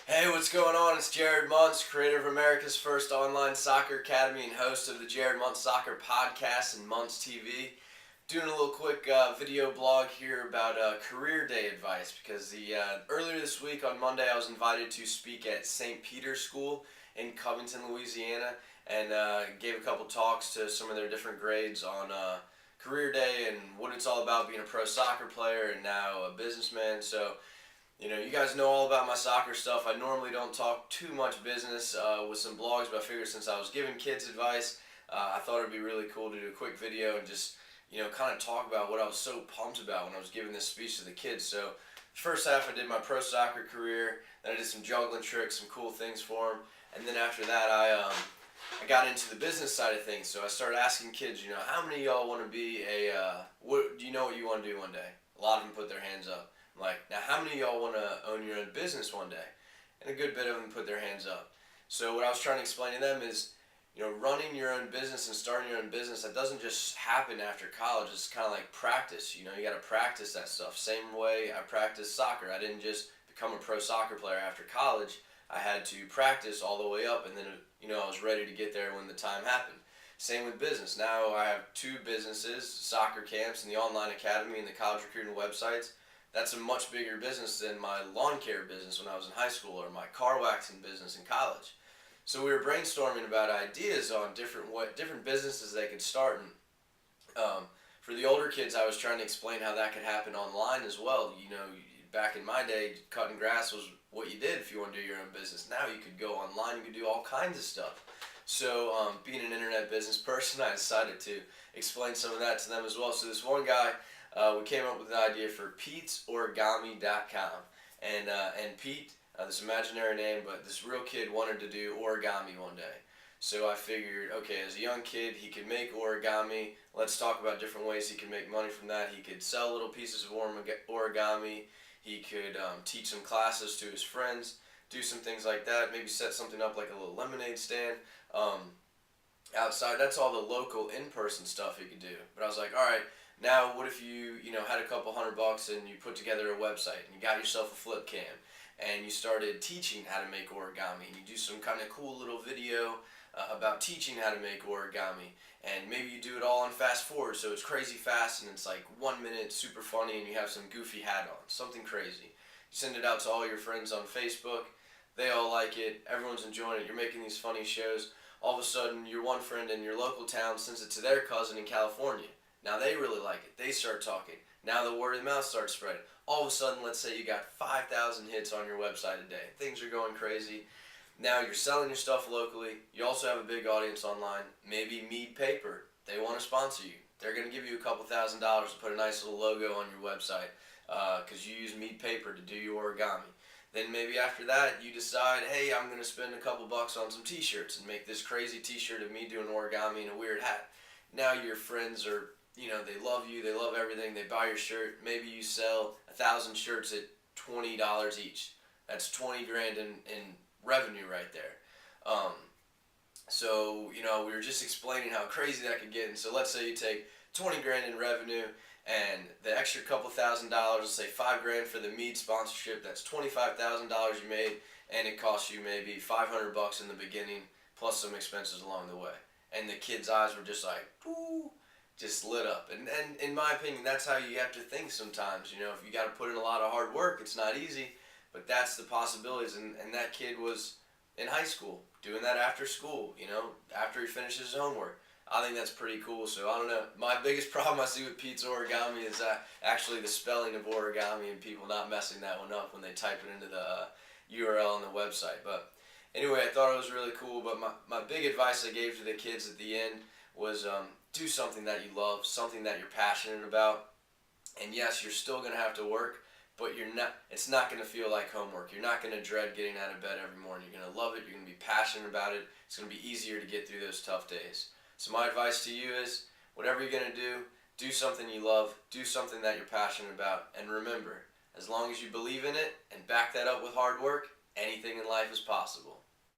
Hey, what's going on? It's Jared Montz, creator of America's first online soccer academy and host of the Jared Montz Soccer Podcast and Montz TV. Doing a little quick video blog here about career day advice because earlier this week on Monday I was invited to speak at St. Peter's School in Covington, Louisiana, and gave a couple talks to some of their different grades on career day and what it's all about being a pro soccer player and now a businessman. So you guys know all about my soccer stuff. I normally don't talk too much business with some blogs, but I figured since I was giving kids advice, I thought it'd be really cool to do a quick video and just, kind of talk about what I was so pumped about when I was giving this speech to the kids. So, first half I did my pro soccer career, then I did some juggling tricks, some cool things for them, and then after that I got into the business side of things. So I started asking kids, how many of y'all want to be do you know what you want to do one day? A lot of them put their hands up. I'm like, now how many of y'all want to own your own business one day? And a good bit of them put their hands up. So what I was trying to explain to them is, running your own business and starting your own business, that doesn't just happen after college. It's kind of like practice. You got to practice that stuff. Same way I practiced soccer. I didn't just become a pro soccer player after college. I had to practice all the way up, and then I was ready to get there when the time happened. Same with business. Now I have two businesses, soccer camps and the online academy and the college recruiting websites. That's a much bigger business than my lawn care business when I was in high school or my car waxing business in college. So we were brainstorming about ideas on different businesses they could start. And for the older kids, I was trying to explain how that could happen online as well. Back in my day, cutting grass was what you did if you want to do your own business. Now you could go online, you could do all kinds of stuff. So being an internet business person, I decided to explain some of that to them as well. So this one guy, we came up with an idea for Pete'sOrigami.com. And Pete, this imaginary name, but this real kid wanted to do origami one day. So I figured, okay, as a young kid, he could make origami. Let's talk about different ways he could make money from that. He could sell little pieces of origami. He could teach some classes to his friends, do some things like that, maybe set something up like a little lemonade stand outside. That's all the local in-person stuff he could do. But I was like, all right, now what if you had a couple $100 and you put together a website and you got yourself a flip cam and you started teaching how to make origami and you do some kind of cool little video about teaching how to make origami, and maybe you do it all on fast forward so it's crazy fast and it's like 1 minute super funny and you have some goofy hat on, something crazy. You send it out to all your friends on Facebook, they all like it, everyone's enjoying it, you're making these funny shows. All of a sudden your one friend in your local town sends it to their cousin in California. Now they really like it. They start talking. Now the word of mouth starts spreading. All of a sudden, let's say you got 5,000 hits on your website a day. Things are going crazy. Now you're selling your stuff locally. You also have a big audience online. Maybe Mead Paper, they want to sponsor you. They're going to give you a couple $1,000s to put a nice little logo on your website because you use Mead Paper to do your origami. Then maybe after that you decide, hey, I'm going to spend a couple bucks on some t-shirts and make this crazy t-shirt of me doing origami and a weird hat. Now your friends are, they love you, they love everything, they buy your shirt. Maybe you sell 1,000 shirts at $20 each. That's 20 grand in revenue right there. So we were just explaining how crazy that could get. And so let's say you take 20 grand in revenue and the extra couple $1,000, let's say 5 grand for the Mead sponsorship, that's $25,000 you made, and it cost you maybe $500 in the beginning plus some expenses along the way. And the kids' eyes were just like, whoo, just lit up. And in my opinion, that's how you have to think sometimes. If you got to put in a lot of hard work, it's not easy, but that's the possibilities. And that kid was in high school doing that after school, after he finishes his homework. I think that's pretty cool. So I don't know. My biggest problem I see with Pete's Origami is actually the spelling of origami and people not messing that one up when they type it into the URL on the website. But anyway, I thought it was really cool. But my big advice I gave to the kids at the end was do something that you love, something that you're passionate about. And yes, you're still going to have to work, but it's not going to feel like homework. You're not going to dread getting out of bed every morning. You're going to love it. You're going to be passionate about it. It's going to be easier to get through those tough days. So my advice to you is, whatever you're going to do something you love, do something that you're passionate about, and remember, as long as you believe in it and back that up with hard work, anything in life is possible.